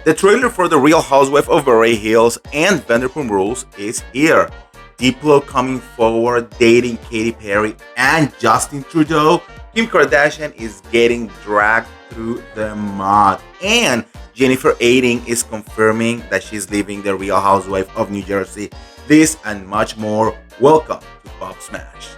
The trailer for The Real Housewife of Beverly Hills and Vanderpump Rules is here. Diplo coming forward, dating Katy Perry and Justin Trudeau. Kim Kardashian is getting dragged through the mud. And Jennifer Aydin is confirming that she's leaving The Real Housewife of New Jersey. This and much more. Welcome to Pop Smash.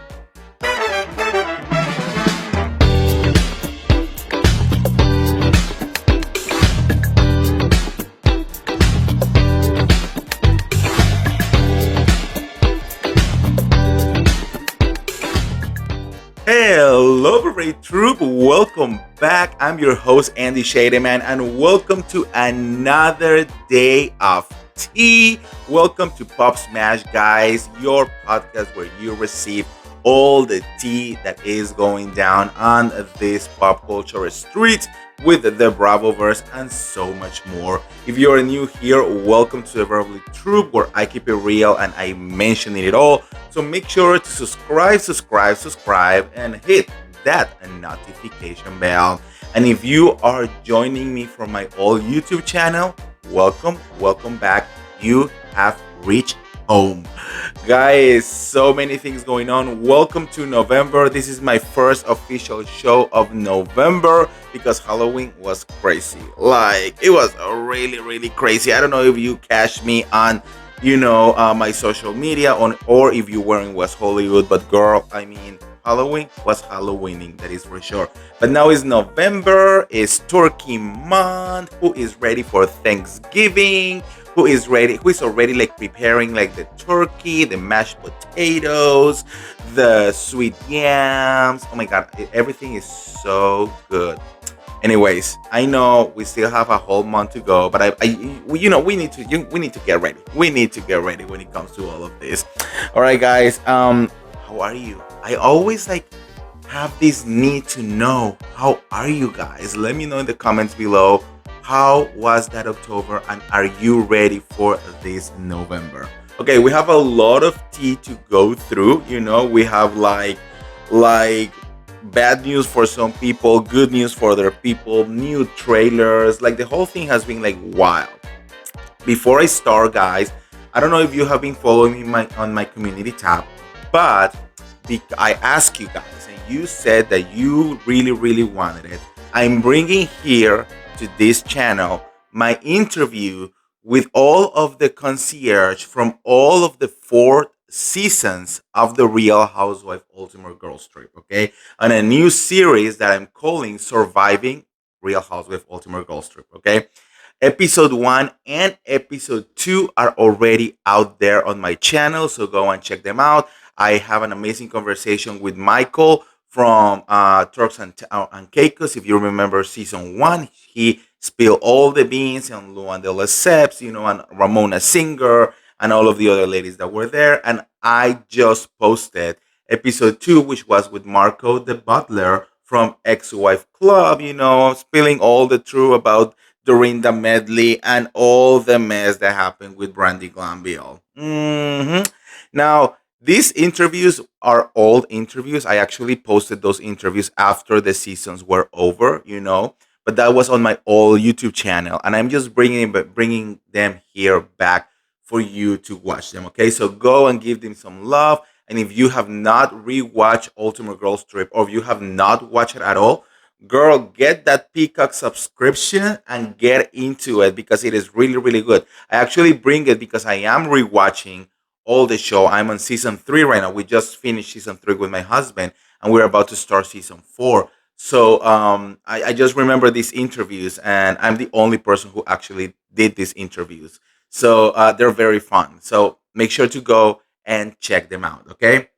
Hello, everybody, troop. Welcome back. I'm your host, Andy Shademan, and welcome to another day of tea. Welcome to Pop Smash, guys, your podcast where you receive all the tea that is going down on this pop culture street with the Bravoverse and so much more. If you're new here, welcome to the BEVERLY Troop, where I keep it real and I mention it all. So make sure to subscribe, and hit that notification bell. And if you are joining me from my old YouTube channel, welcome back. You have reached home. Guys, so many things going on. Welcome to November. This is my first official show of November because Halloween was crazy. Like, it was really crazy. I don't know if you catch me on my social media or if you were in West Hollywood, but girl, I mean, Halloween was Halloweening, that is for sure. But now it's November, it's Turkey month. Who is ready for Thanksgiving? Who is already like preparing like the turkey, the mashed potatoes, the sweet yams? Oh my god, everything is so good. Anyways, I know we still have a whole month to go, but we need to get ready. We need to get ready when it comes to all of this. All right, guys. How are you? I always have this need to know, how are you guys? Let me know in the comments below. How was that October, and are you ready for this November? Okay, we have a lot of tea to go through. We have like bad news for some people, good news for other people, new trailers. Like, the whole thing has been like wild. Before I start, guys, I don't know if you have been following me on my community tab, but I asked you guys, and you said that you really wanted it. I'm bringing here to this channel my interview with all of the concierge from all of the 4 seasons of the Real Housewife Ultimate Girls Trip, okay? On a new series that I'm calling Surviving Real Housewife Ultimate Girls Trip, okay? Episode 1 and episode 2 are already out there on my channel, so go and check them out. I have an amazing conversation with Michael from Turks and Caicos. If you remember season 1, he spilled all the beans on Luan de Lesseps, and Ramona Singer, and all of the other ladies that were there. And I just posted episode 2, which was with Marco the Butler from Ex-Wife Club, spilling all the truth about Dorinda Medley and all the mess that happened with Brandy Glanville. Now, these interviews are old interviews. I actually posted those interviews after the seasons were over, but that was on my old YouTube channel, and I'm just bringing them here back for you to watch them. Okay, so go and give them some love. And if you have not rewatched Ultimate Girls Trip, or if you have not watched it at all, girl, get that Peacock subscription and get into it, because it is really good. I actually bring it because I am rewatching all the show. I'm on season 3 right now. We just finished season 3 with my husband, and we're about to start season 4. So I just remember these interviews, and I'm the only person who actually did these interviews. So they're very fun. So make sure to go and check them out. Okay.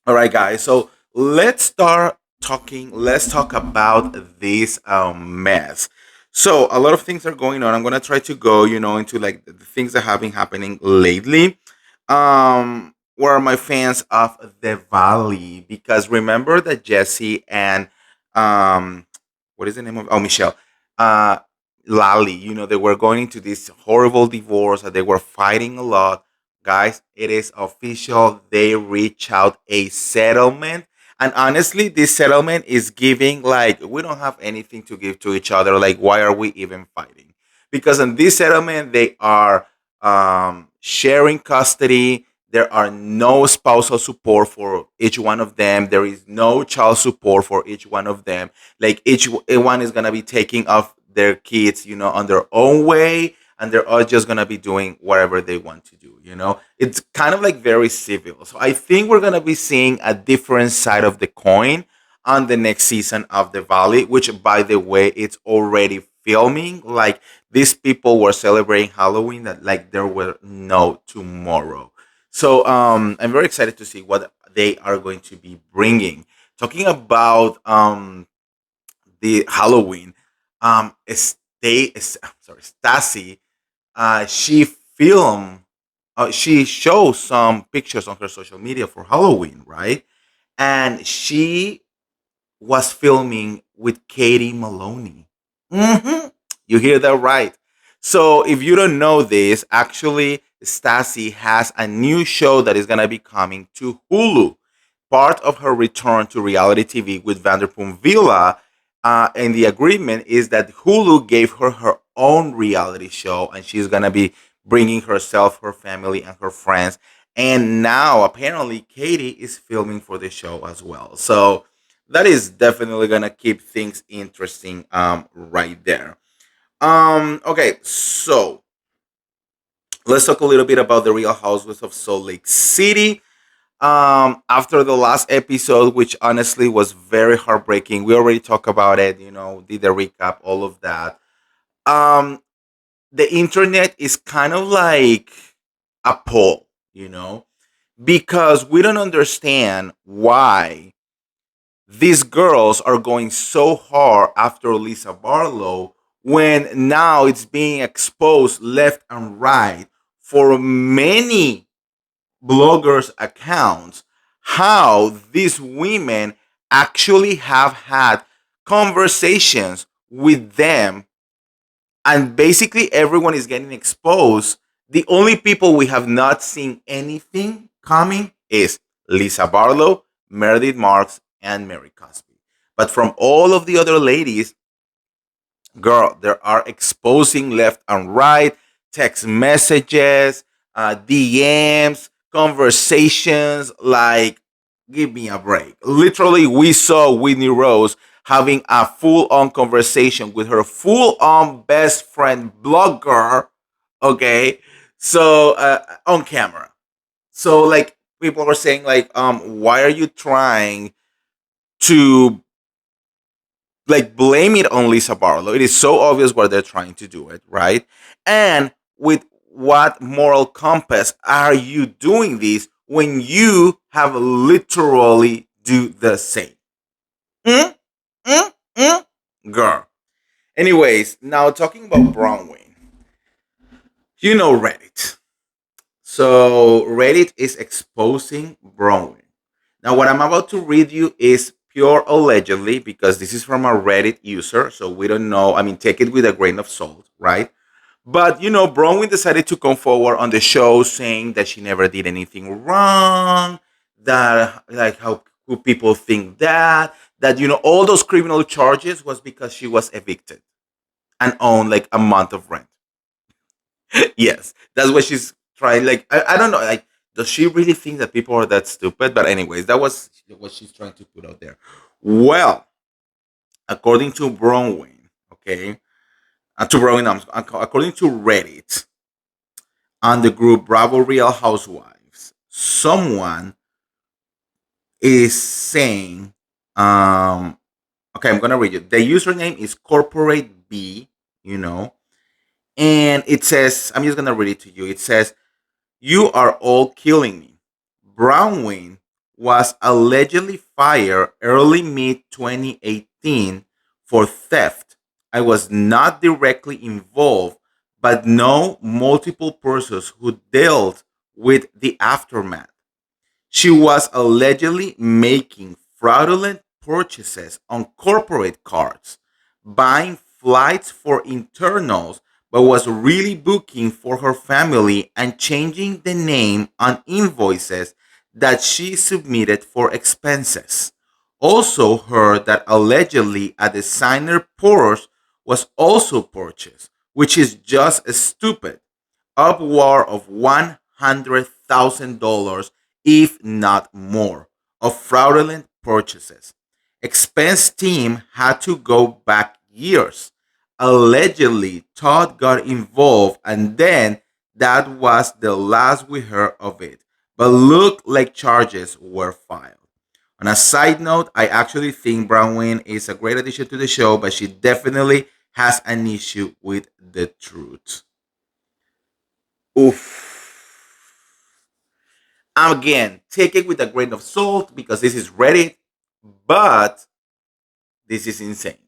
All right, guys. So let's start talking. Let's talk about this mess. So a lot of things are going on. I'm gonna try to go, into like the things that have been happening lately. Where are my fans of the Valley? Because remember that Jesse and what is the name of? Oh, Michelle. Lally, they were going into this horrible divorce, and they were fighting a lot. Guys, it is official. They reach out a settlement. And honestly, this settlement is giving, like, we don't have anything to give to each other. Like, why are we even fighting? because in this settlement they are sharing custody. There are no spousal support for each one of them. There is no child support for each one of them. Like each one is gonna be taking off their kids, on their own way, and they're all just gonna be doing whatever they want to do. It's kind of like very civil. So I think we're gonna be seeing a different side of the coin on the next season of the Valley, which by the way, it's already filming. Like these people were celebrating Halloween that like there were no tomorrow. So I'm very excited to see what they are going to be bringing. Talking about the Halloween, sorry, Stassi, she filmed, she shows some pictures on her social media for Halloween, right? And she was filming with Katy Maloney. hmm You hear that right. So if you don't know this, actually, Stassi has a new show that is going to be coming to Hulu. Part of her return to reality TV with Vanderpump Villa, and the agreement is that Hulu gave her her own reality show, and she's going to be bringing herself, her family, and her friends. And now, apparently, Katie is filming for the show as well. So that is definitely gonna keep things interesting right there. Okay, so let's talk a little bit about the Real Housewives of Salt Lake City. After the last episode, which honestly was very heartbreaking, we already talked about it, did a recap, all of that. um the internet is kind of like a poll, because we don't understand why these girls are going so hard after Lisa Barlow when now it's being exposed left and right for many bloggers' accounts how these women actually have had conversations with them, and basically everyone is getting exposed. The only people we have not seen anything coming is Lisa Barlow, Meredith Marks, and Mary Cosby. But from all of the other ladies, girl, there are exposing left and right, text messages, DMs, conversations. Like, give me a break. Literally, we saw Whitney Rose having a full on conversation with her full on best friend blogger. Okay. So, on camera. So, like, people were saying, like, why are you trying to like blame it on Lisa Barlow? It is so obvious why they're trying to do it, right? And with what moral compass are you doing this when you have literally do the same? Mm, mm, mm. Girl. Anyways, now talking about Bronwin, Reddit. So Reddit is exposing Bronwin. Now, what I'm about to read you is pure allegedly because this is from a Reddit user, so we don't know. I mean, take it with a grain of salt, right? But Bronwyn decided to come forward on the show saying that she never did anything wrong. That like how could people think that all those criminal charges was because she was evicted and owed like a month of rent. Yes, that's what she's trying. Like I don't know. Like, does she really think that people are that stupid? But anyways, that was what she's trying to put out there. Well, according to Bronwyn, okay, according to Reddit on the group Bravo Real Housewives, someone is saying, okay, I'm gonna read it. The username is Corporate B, you know, and it says, I'm just gonna read it to you. It says, "You are all killing me. Bronwyn was allegedly fired early mid 2018 for theft. I was not directly involved, but know multiple persons who dealt with the aftermath. She was allegedly making fraudulent purchases on corporate cards, buying flights for internals, but was really booking for her family and changing the name on invoices that she submitted for expenses. Also heard that allegedly a designer purse was also purchased, which is just stupid, upward of $100,000, if not more, of fraudulent purchases. Expense team had to go back years. Allegedly, Todd got involved, and then that was the last we heard of it. But looked like charges were filed. On a side note, I actually think Bronwin is a great addition to the show, but she definitely has an issue with the truth. Oof. Again, take it with a grain of salt because this is Reddit, but this is insane.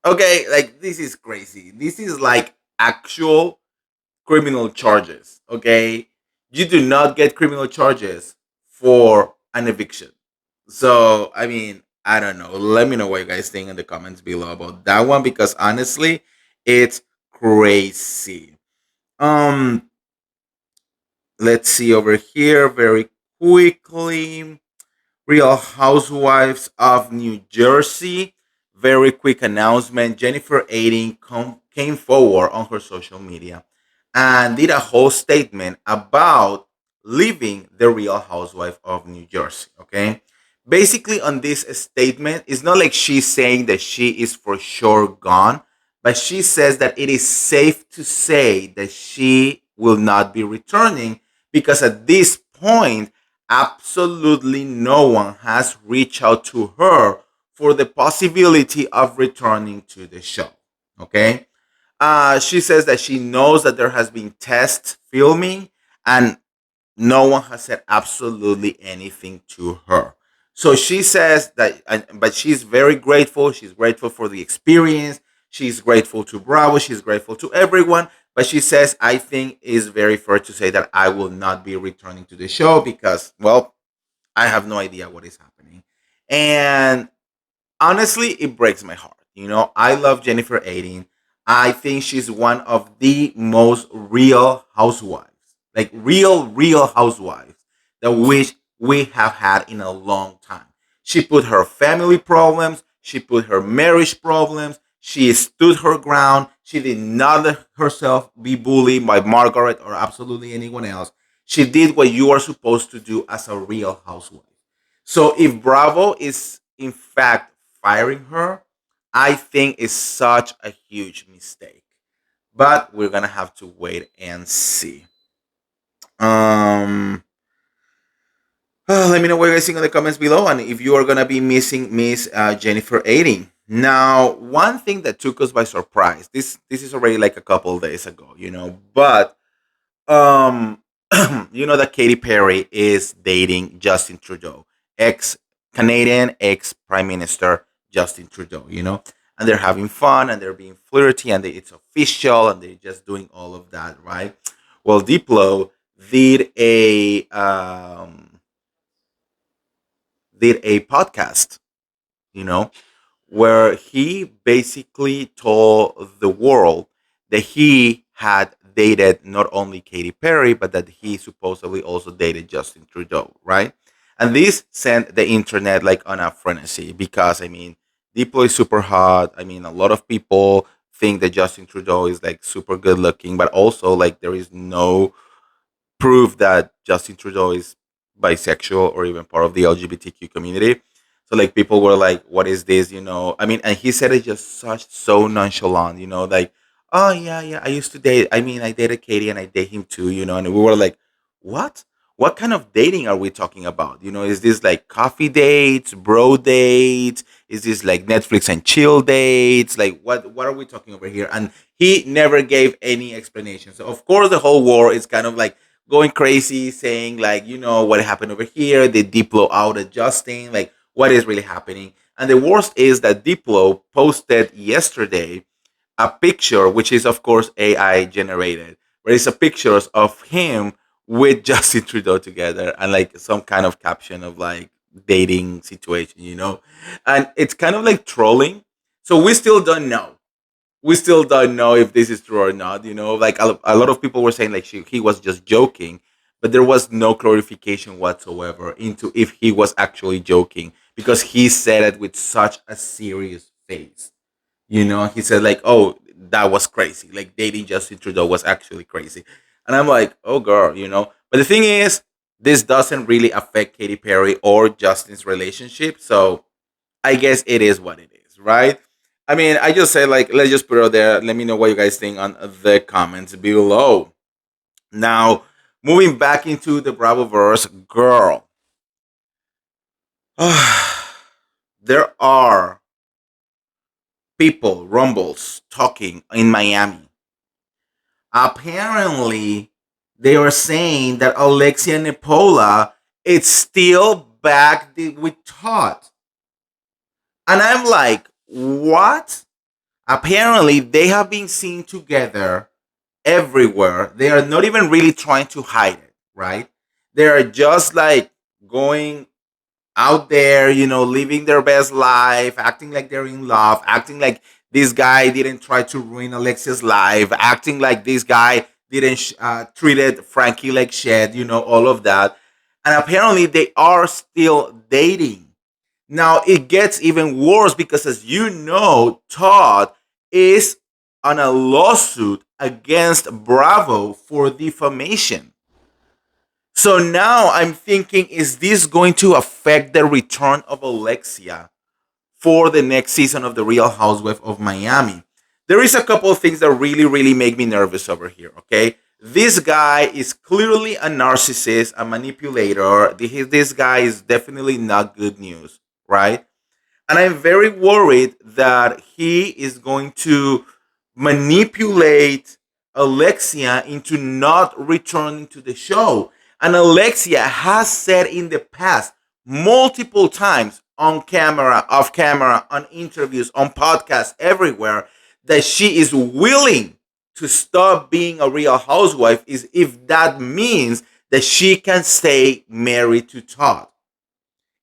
Okay, like this is crazy. This is like actual criminal charges. Okay, you do not get criminal charges for an eviction. So, I mean, I don't know. Let me know what you guys think in the comments below about that one because honestly, it's crazy. Um, let's see over here very quickly. Real Housewives of New Jersey. Very quick announcement. Jennifer Aiden came forward on her social media and did a whole statement about leaving the Real Housewife of New Jersey. Okay. Basically, on this statement, it's not like she's saying that she is for sure gone, but she says that it is safe to say that she will not be returning because at this point, absolutely no one has reached out to her for the possibility of returning to the show. Okay. She says that she knows that there has been test filming and no one has said absolutely anything to her. So she says that, but she's very grateful. She's grateful for the experience. She's grateful to Bravo. She's grateful to everyone. But she says, I think it's very fair to say that I will not be returning to the show because, well, I have no idea what is happening. And honestly, it breaks my heart. You know, I love Jennifer Aiden. I think she's one of the most real housewives, like real housewives that which we have had in a long time. She put her family problems, she put her marriage problems, she stood her ground. She did not let herself be bullied by Margaret or absolutely anyone else. She did what you are supposed to do as a real housewife. So if Bravo is in fact firing her, I think is such a huge mistake. But we're gonna have to wait and see. Um, let me know what you guys think in the comments below, and if you are gonna be missing Miss Jennifer Aiding. Now, one thing that took us by surprise. This is already like a couple of days ago, but um, you know that Katy Perry is dating Justin Trudeau, ex Canadian ex Prime Minister Justin Trudeau. And they're having fun and they're being flirty and it's official and they're just doing all of that, right? Well, Diplo did a um, did a podcast, you know, where he basically told the world that he had dated not only Katy Perry, but that he supposedly also dated Justin Trudeau, right? And this sent the internet like on a frenzy because, I mean, Diplo is super hot. I mean, a lot of people think that Justin Trudeau is like super good looking, but also like there is no proof that Justin Trudeau is bisexual or even part of the LGBTQ community. So like people were like, "What is this?" I mean, and he said it just so nonchalant. Like, "Oh yeah, yeah, I used to date. I mean, I dated Katie and I date him too." And we were like, "What? What kind of dating are we talking about? Is this like coffee dates, bro dates? Is this like Netflix and chill dates? Like what are we talking over here?" And he never gave any explanation. So of course the whole war is kind of like going crazy, saying like, what happened over here? Did Diplo out adjusting? Like, what is really happening? And the worst is that Diplo posted yesterday a picture, which is of course AI generated, where it's a pictures of him with Justin Trudeau together and like some kind of caption of like dating situation. And it's kind of like trolling. So we still don't know if this is true or not. Like a lot of people were saying like he was just joking, but there was no clarification whatsoever into if he was actually joking because he said it with such a serious face. He said like, "Oh, that was crazy. Like dating Justin Trudeau was actually crazy. And I'm like, oh girl, you know. But the thing is, this doesn't really affect Katy Perry or Justin's relationship. So I guess it is what it is, right? I mean, I just say like, let's just put it out there. Let me know what you guys think on the comments below. Now, moving back into the Bravo verse, girl. There are people, rumbles, talking in Miami. Apparently, they were saying that Alexia and Nepola is still back with Todd. And I'm like, what? Apparently, they have been seen together everywhere. They are not even really trying to hide it, right? They are just like going out there, you know, living their best life, acting like they're in love, acting like this guy didn't try to ruin Alexia's life, acting like this guy didn't treated Frankie like shit, you know, all of that. And apparently they are still dating. Now it gets even worse because, as you know, Todd is on a lawsuit against Bravo for defamation. So now I'm thinking, is this going to affect the return of Alexia for the next season of The Real Housewife of Miami? There is a couple of things that really, really make me nervous over here, okay? This guy is clearly a narcissist, a manipulator. This guy is definitely not good news, right? And I'm very worried that he is going to manipulate Alexia into not returning to the show. And Alexia has said in the past multiple times on camera, off camera, on interviews, on podcasts, everywhere, that she is willing to stop being a real housewife is if that means that she can stay married to Todd.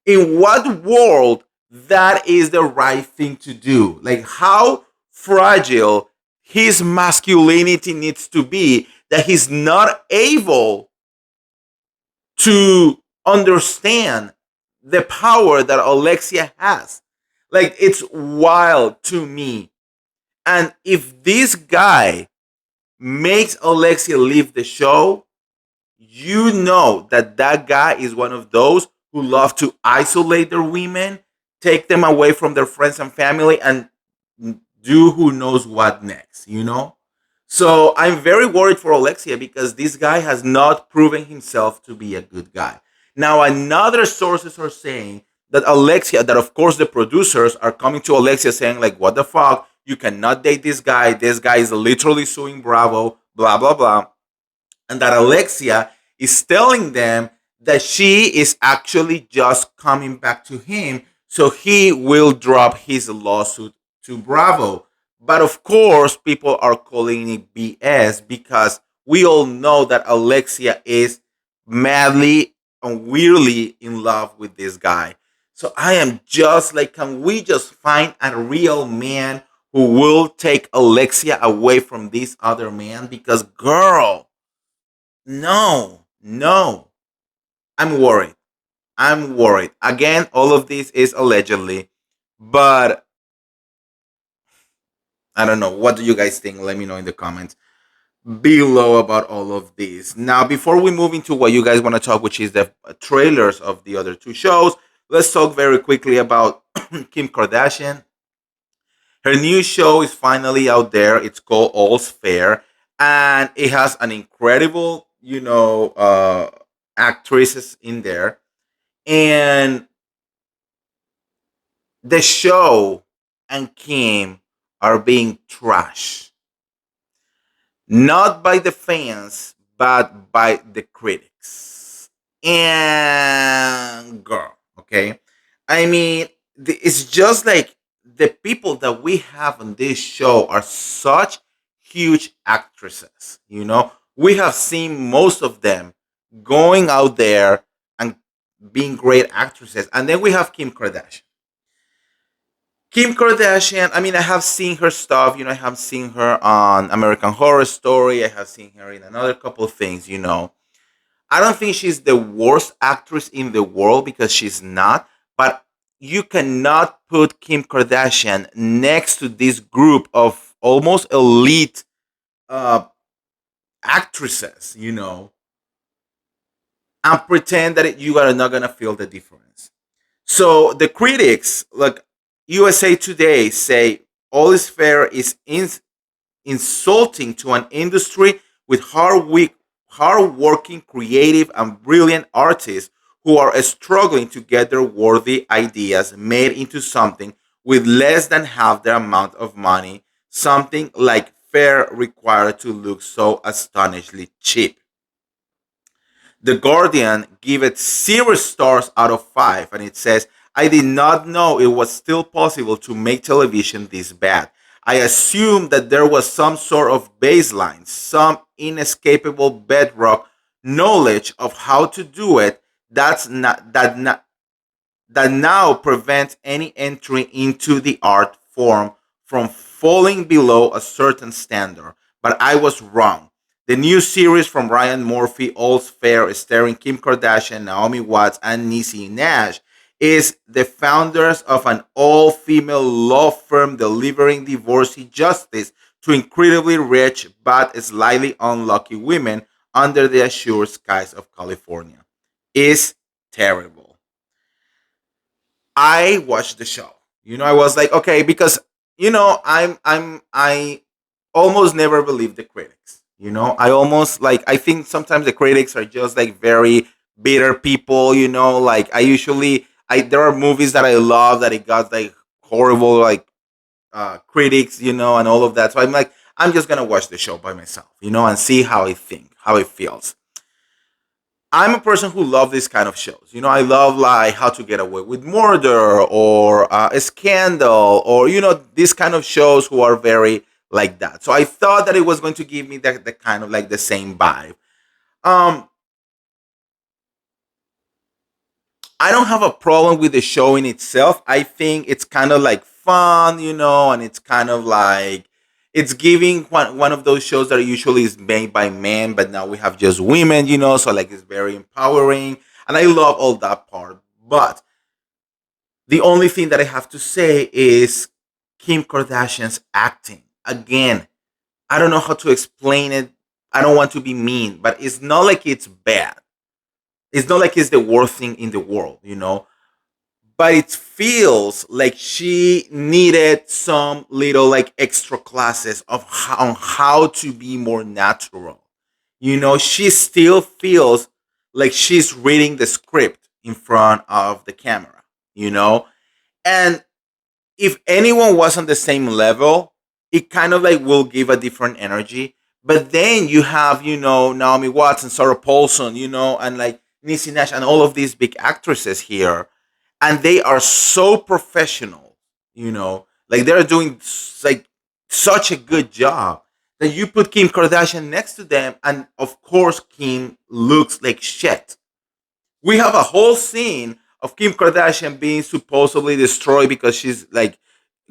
In what world that is the right thing to do? Like how fragile his masculinity needs to be that he's not able to understand the power that Alexia has. Like it's wild to me. And if this guy makes Alexia leave the show, you know that that guy is one of those who love to isolate their women, take them away from their friends and family, and do who knows what next, you know? So I'm very worried for Alexia because this guy has not proven himself to be a good guy. Now, another sources are saying that Alexia, that of course the producers are coming to Alexia saying, like, what the fuck? You cannot date this guy. This guy is literally suing Bravo, blah, blah, blah, and that Alexia is telling them that she is actually just coming back to him so he will drop his lawsuit to Bravo. But of course, people are calling it BS because we all know that Alexia is madly and weirdly in love with this guy. So I am just like, can we just find a real man who will take Alexia away from this other man? Because, girl, no, no. I'm worried. I'm worried. Again, all of this is allegedly, but I don't know. What do you guys think? Let me know in the comments below about all of this. Now, before we move into what you guys want to talk, which is the trailers of the other two shows, let's talk very quickly about Kim Kardashian. Her new show is finally out there. It's called All's Fair, and it has an incredible, actresses in there. And the show and Kim are being trashed, not by the fans, but by the critics. And girl, okay? I mean, it's just like the people that we have on this show are such huge actresses, you know? We have seen most of them going out there and being great actresses. And then we have Kim Kardashian. Kim Kardashian, I mean, I have seen her stuff. I have seen her on American Horror Story. I have seen her in another couple of things. I don't think she's the worst actress in the world because she's not, but you cannot put Kim Kardashian next to this group of almost elite uh, actresses, and pretend that you are not gonna feel the difference. So the critics, like USA Today, say all is fair is insulting to an industry with hard-working, creative, and brilliant artists who are struggling to get their worthy ideas made into something with less than half the amount of money. Something like fair required to look so astonishingly cheap. The Guardian gave it 0 stars out of 5, and it says, I did not know it was still possible to make television this bad. I assumed that there was some sort of baseline, some inescapable bedrock knowledge of how to do it. That now prevents any entry into the art form from falling below a certain standard. But I was wrong. The new series from Ryan Murphy, All's Fair, starring Kim Kardashian, Naomi Watts, and Niecy Nash, is the founders of an all-female law firm delivering divorcee justice to incredibly rich but slightly unlucky women under the assured skies of California. Is terrible. I watched the show. I was like, okay, because I almost never believe the critics. I almost like I think sometimes the critics are just like very bitter people. Like I there are movies that I love that it got like horrible like critics, and all of that. So I'm like, I'm just gonna watch the show by myself, and see how it feels. I'm a person who loves these kind of shows. I love like How to Get Away with Murder or a Scandal or these kind of shows who are very like that. So I thought that it was going to give me the kind of like the same vibe. Um, I don't have a problem with the show in itself. I think it's kind of like fun, and it's kind of like it's giving one of those shows that usually is made by men, but now we have just women, so like it's very empowering. And I love all that part. But the only thing that I have to say is Kim Kardashian's acting. Again, I don't know how to explain it. I don't want to be mean, but it's not like it's bad. It's not like it's the worst thing in the world, but it feels like she needed some little like extra classes of how to be more natural. She still feels like she's reading the script in front of the camera, you know? And if anyone was on the same level, it kind of like will give a different energy. But then you have, Naomi Watts and Sarah Paulson, and like Niecy Nash and all of these big actresses here, and they are so professional, like they're doing like such a good job that you put Kim Kardashian next to them, and of course Kim looks like shit. We have a whole scene of Kim Kardashian being supposedly destroyed because she's like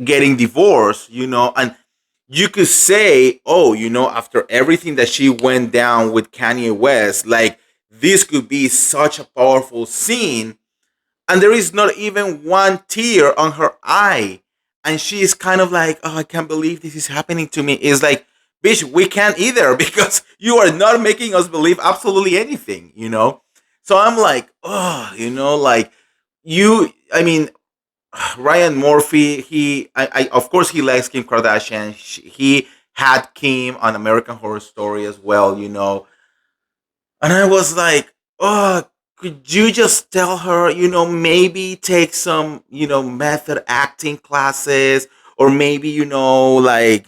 getting divorced, and you could say, oh, after everything that she went down with Kanye West, like this could be such a powerful scene, and there is not even one tear on her eye, and she is kind of like, oh, I can't believe this is happening to me. It's like, bitch, we can't either because you are not making us believe absolutely anything. So I'm like, oh, like I mean, Ryan Murphy, I of course he likes Kim Kardashian. He had Kim on American Horror Story as well. And I was like, oh, could you just tell her, maybe take some, method acting classes, or maybe, like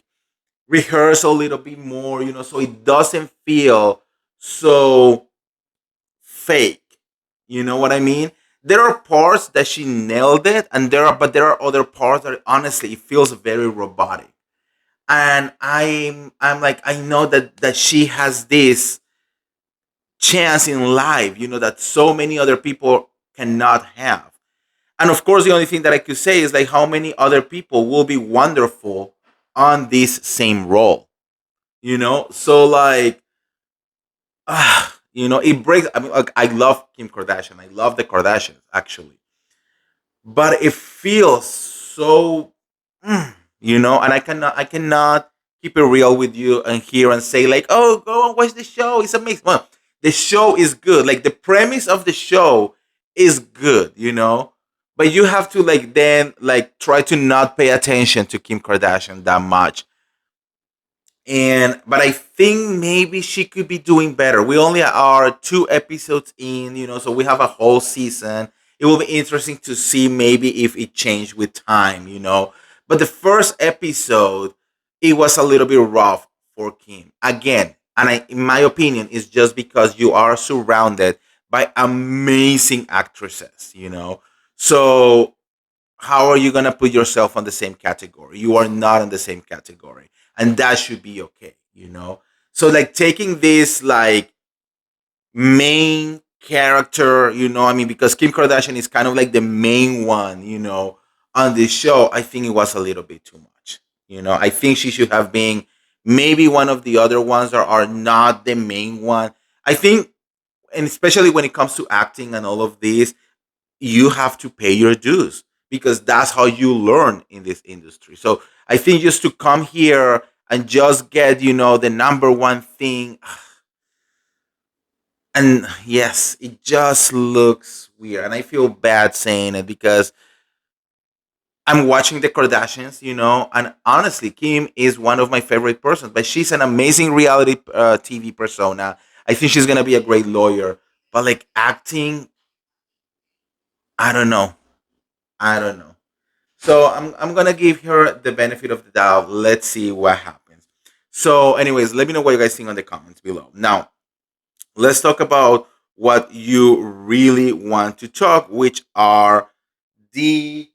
rehearse a little bit more, so it doesn't feel so fake. You know what I mean? There are parts that she nailed it, and there are other parts that honestly it feels very robotic. And I'm like, I know that she has this chance in life, that so many other people cannot have. And of course, the only thing that I could say is like how many other people will be wonderful on this same role, So like, it breaks. I mean, like, I love Kim Kardashian. I love the Kardashians actually, but it feels so, and I cannot keep it real with you and here and say like, oh, go and watch the show. It's amazing. Well, the show is good. Like the premise of the show is good, but you have to like then like try to not pay attention to Kim Kardashian that much. And but I think maybe she could be doing better. We only are 2 episodes in, so we have a whole season. It will be interesting to see maybe if it changed with time. But the first episode, it was a little bit rough for Kim. Again, and in my opinion, it's just because you are surrounded by amazing actresses. So how are you gonna put yourself on the same category? You are not in the same category, and that should be okay. So like taking this like main character, I mean, because Kim Kardashian is kind of like the main one, on this show. I think it was a little bit too much. I think she should have been maybe one of the other ones that are not the main one. I think, and especially when it comes to acting and all of this, you have to pay your dues because that's how you learn in this industry. So I think just to come here and just get, the number one thing, and yes, it just looks weird. And I feel bad saying it because I'm watching the Kardashians, and honestly, Kim is one of my favorite persons, but she's an amazing reality TV persona. I think she's going to be a great lawyer, but like acting, I don't know. I don't know. So I'm gonna give her the benefit of the doubt. Let's see what happens. So, anyways, let me know what you guys think on the comments below. Now, let's talk about what you really want to talk, which are the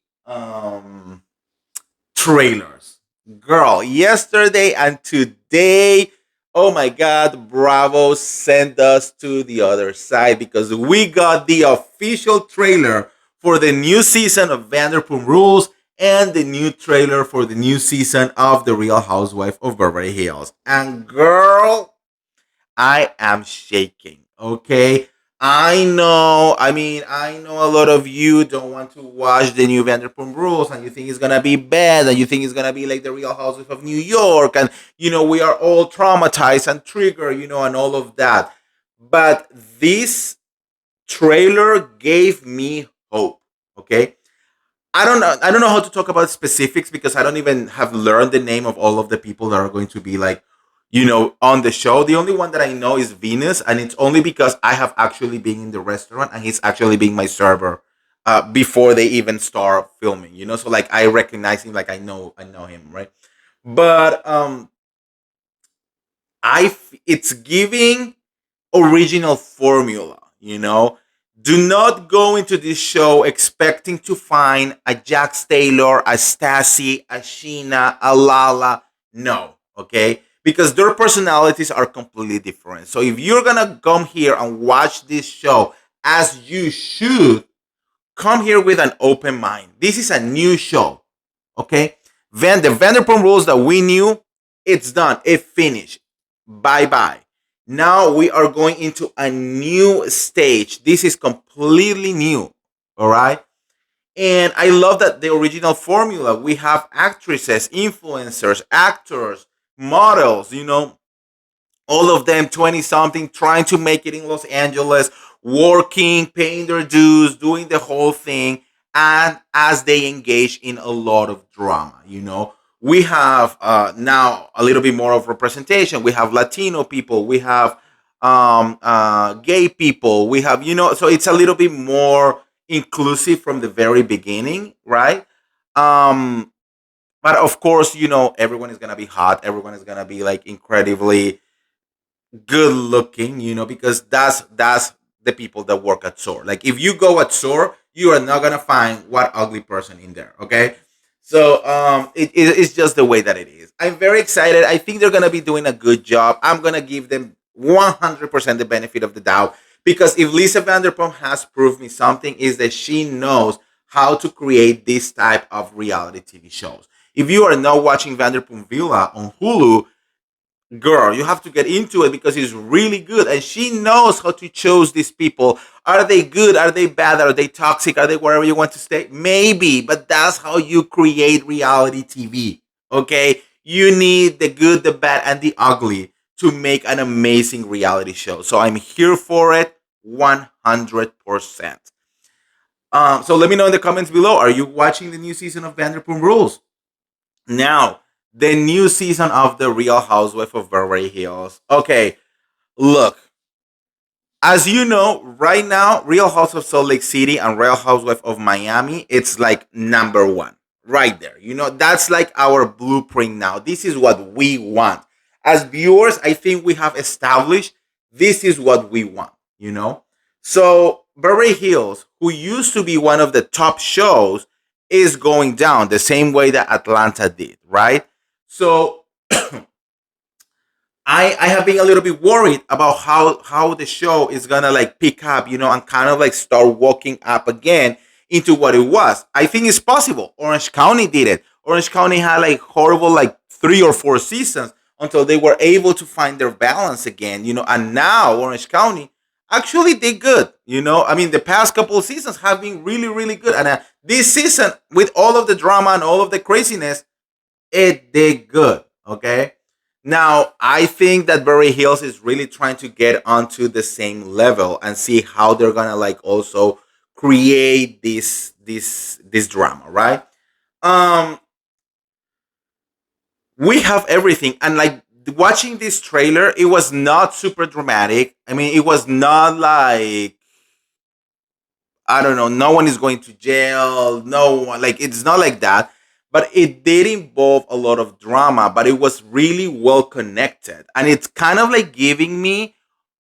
trailers. Girl, yesterday and today, oh my god, Bravo sent us to the other side because we got the official trailer for the new season of Vanderpump Rules and the new trailer for the new season of The Real Housewife of Beverly Hills. And girl, I am shaking. Okay. I know a lot of you don't want to watch the new Vanderpump Rules and you think it's gonna be bad and you think it's gonna be like the Real Housewives of New York and we are all traumatized and triggered, and all of that. But this trailer gave me hope. Okay. I don't know how to talk about specifics because I don't even have learned the name of all of the people that are going to be like, on the show. The only one that I know is Venus, and it's only because I have actually been in the restaurant and he's actually being my server before they even start filming. So like I recognize him, like I know him, right? But it's giving original formula. Do not go into this show expecting to find a Jax Taylor, a Stassi, a Sheena, a Lala. No, okay? Because their personalities are completely different. So if you're gonna come here and watch this show, as you should, come here with an open mind. This is a new show, okay? The Vanderpump Rules that we knew, it's done. It finished. Bye bye. Now we are going into a new stage. This is completely new. All right. And I love that the original formula, we have actresses, influencers, actors, models, all of them 20 something trying to make it in Los Angeles, working, paying their dues, doing the whole thing, and as they engage in a lot of drama. We have now a little bit more of representation. We have Latino people, we have gay people, we have, so it's a little bit more inclusive from the very beginning, right? um but of course, everyone is gonna be hot, everyone is gonna be like incredibly good looking, because that's the people that work at SOAR. Like if you go at SOAR, you are not gonna find one ugly person in there. Okay, so it's just the way that it is. I'm very excited. I think they're gonna be doing a good job. I'm gonna give them 100% the benefit of the doubt because if Lisa Vanderpump has proved me something, is that she knows how to create this type of reality TV shows. If you are not watching Vanderpump Villa on Hulu, girl, you have to get into it because it's really good and she knows how to choose these people. Are they good, are they bad, are they toxic, are they wherever you want to stay? Maybe, but that's how you create reality TV. Okay, You need the good, the bad, and the ugly to make an amazing reality show. So I'm here for it 100%. So let me know in the comments below. Are you watching the new season of Vanderpump Rules? Now, the new season of The Real Housewife of Beverly Hills. Okay, look, as you know, right now, Real House of Salt Lake City and Real Housewife of Miami, it's like number one right there. That's like our blueprint now. This is what we want. As viewers, I think we have established this is what we want, you know? So, Beverly Hills, who used to be one of the top shows, is going down the same way that Atlanta did, right? So, I have been a little bit worried about how the show is gonna like pick up, and kind of like start walking up again into what it was. I think it's possible. Orange County did it. Orange County had like horrible like 3 or 4 seasons until they were able to find their balance again, and now Orange County actually did good. I mean, the past couple of seasons have been really, really good. And this season, with all of the drama and all of the craziness, it did good. Okay. Now, I think that Beverly Hills is really trying to get onto the same level and see how they're gonna like also create this drama, right? Um, we have everything, and like watching this trailer, it was not super dramatic. I mean, it was not like, I don't know, no one is going to jail. No one, like, it's not like that. But it did involve a lot of drama, but it was really well connected. And it's kind of like giving me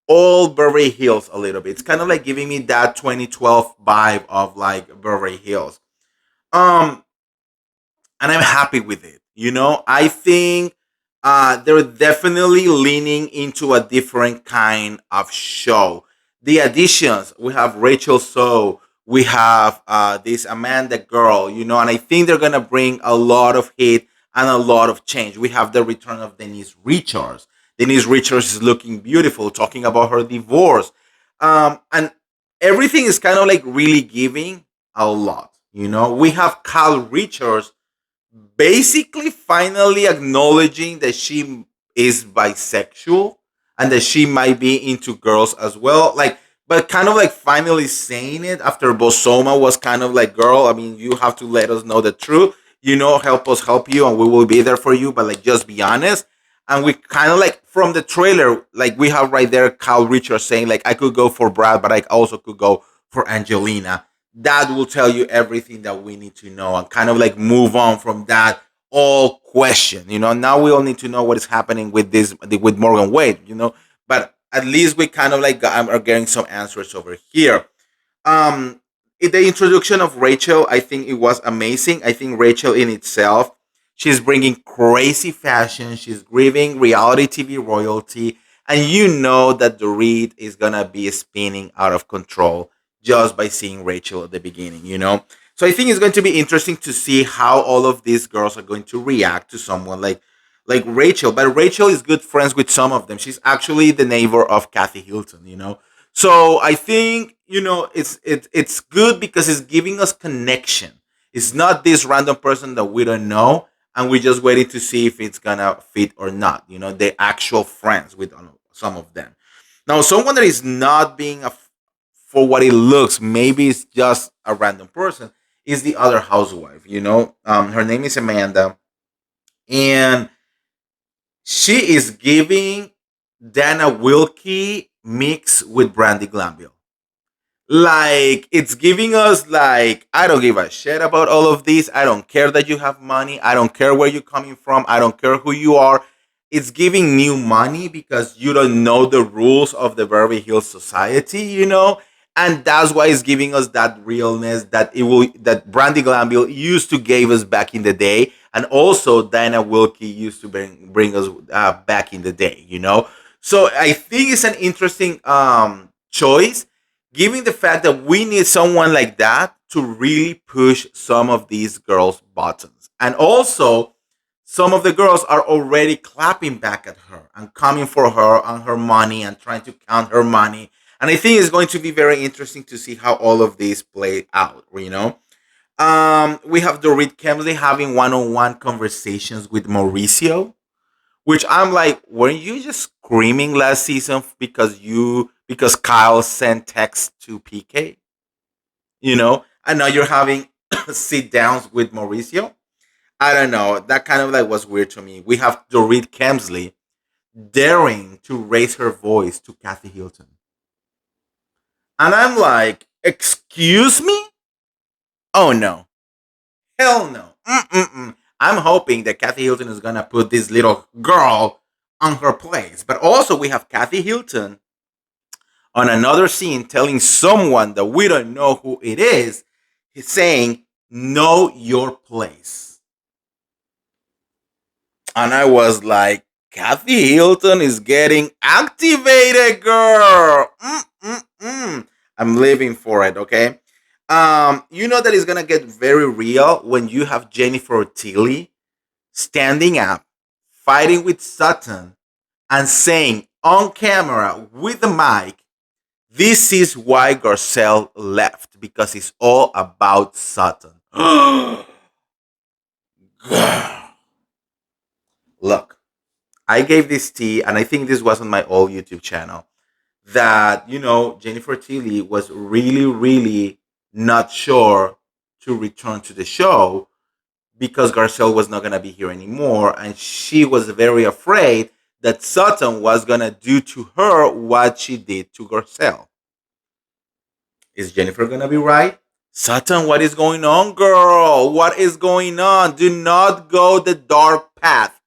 all Beverly Hills a little bit. It's kind of like giving me that 2012 vibe of like Beverly Hills. Um, and I'm happy with it. I think they're definitely leaning into a different kind of show. The additions, we have Rachel So, we have this Amanda girl, and I think they're gonna bring a lot of hit and a lot of change. We have the return of Denise Richards. Denise Richards is looking beautiful, talking about her divorce, and everything is kind of like really giving a lot. We have Kyle Richards basically finally acknowledging that she is bisexual and that she might be into girls as well. Like, but kind of like finally saying it after Bosoma was kind of like, girl, I mean, you have to let us know the truth. Help us help you and we will be there for you. But like, just be honest. And we kind of like from the trailer, like we have right there Kyle Richards saying, like, I could go for Brad, but I also could go for Angelina. That will tell you everything that we need to know and kind of like move on from that all question. Now we all need to know what is happening with this with Morgan Wade. But at least we kind of like are getting some answers over here. The introduction of Rachel, I think it was amazing. I think Rachel in itself, she's bringing crazy fashion. She's giving reality TV royalty, and you know that the read is gonna be spinning out of control just by seeing Rachel at the beginning. So I think it's going to be interesting to see how all of these girls are going to react to someone like Rachel. But Rachel is good friends with some of them. She's actually the neighbor of Kathy Hilton. So I think it's good because it's giving us connection. It's not this random person that we don't know and we're just waiting to see if it's gonna fit or not. They're actual friends with some of them. Now, someone that is not being for what it looks, maybe it's just a random person, is the other housewife. Her name is Amanda, and she is giving Dana Wilkie mix with Brandy Glanville. Like, it's giving us like, I don't give a shit about all of this. I don't care that you have money. I don't care where you're coming from. I don't care who you are. It's giving new money because you don't know the rules of the Beverly Hills society. And that's why it's giving us that realness that Brandy Glanville used to give us back in the day, and also Diana Wilkie used to bring us back in the day. So I think it's an interesting choice, given the fact that we need someone like that to really push some of these girls' buttons, and also some of the girls are already clapping back at her and coming for her on her money and trying to count her money. And I think it's going to be very interesting to see how all of this play out. We have Dorit Kemsley having one-on-one conversations with Mauricio, which I'm like, weren't you just screaming last season because Kyle sent text to PK? And now you're having sit downs with Mauricio. I don't know. That kind of like was weird to me. We have Dorit Kemsley daring to raise her voice to Kathy Hilton. And I'm like, excuse me? Oh no. Hell no. Mm-mm-mm. I'm hoping that Kathy Hilton is going to put this little girl on her place. But also, we have Kathy Hilton on another scene telling someone that we don't know who it is. He's saying, know your place. And I was like, Kathy Hilton is getting activated, girl. Mm-mm-mm. I'm living for it, okay? You know that it's gonna get very real when you have Jennifer Tilly standing up, fighting with Sutton, and saying on camera with the mic, "This is why Garcelle left because it's all about Sutton." Look, I gave this tea, and I think this was on my old YouTube channel, that, Jennifer Tilly was really, really not sure to return to the show because Garcelle was not going to be here anymore. And she was very afraid that Sutton was going to do to her what she did to Garcelle. Is Jennifer going to be right? Sutton, what is going on, girl? What is going on? Do not go the dark path.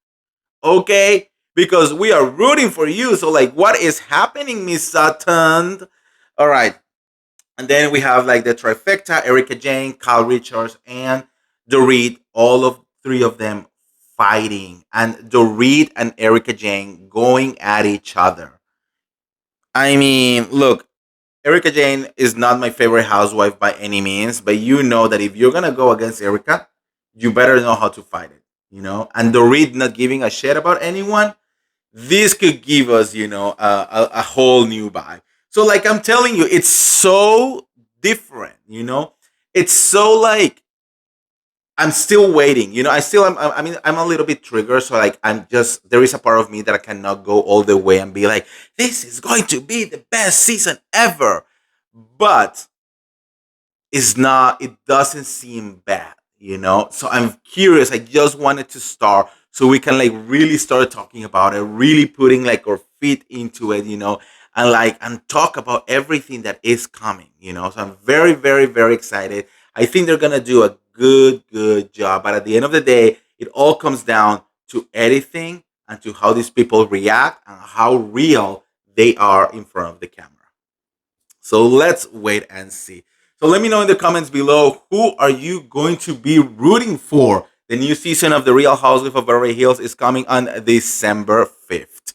Okay? Because we are rooting for you. So, like, what is happening, Miss Sutton? All right. And then we have, like, the trifecta, Erica Jane, Kyle Richards, and Dorit. All of three of them fighting. And Dorit and Erica Jane going at each other. I mean, look, Erica Jane is not my favorite housewife by any means, but you know that if you're going to go against Erica, you better know how to fight it. And Dorit not giving a shit about anyone, this could give us, a whole new vibe. So, like I'm telling you, it's so different. It's so like I'm still waiting. I'm a little bit triggered. So, like, there is a part of me that I cannot go all the way and be like, this is going to be the best season ever. But it doesn't seem bad. So I'm curious. I just wanted to start so we can like really start talking about it, really putting like our feet into it, and talk about everything that is coming. So I'm very, very, very excited. I think they're gonna do a good job. But at the end of the day, it all comes down to editing and to how these people react and how real they are in front of the camera. So let's wait and see. So let me know in the comments below, who are you going to be rooting for? The new season of The Real Housewives of Beverly Hills is coming on December 5th.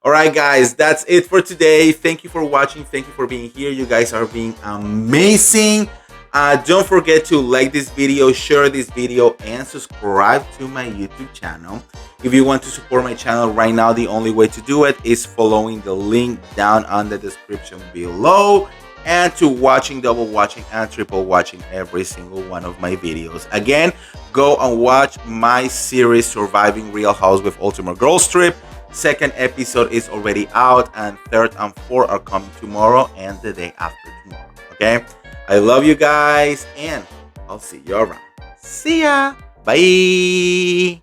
All right, guys, that's it for today. Thank you for watching. Thank you for being here. You guys are being amazing. Don't forget to like this video, share this video, and subscribe to my YouTube channel. If you want to support my channel right now, the only way to do it is following the link down on the description below, and to watching, double watching, and triple watching every single one of my videos. Again, go and watch my series Surviving Real House with Ultimate Girls Trip. Second episode is already out, and third and fourth are coming tomorrow and the day after tomorrow. Okay? I love you guys, and I'll see you around. See ya. Bye.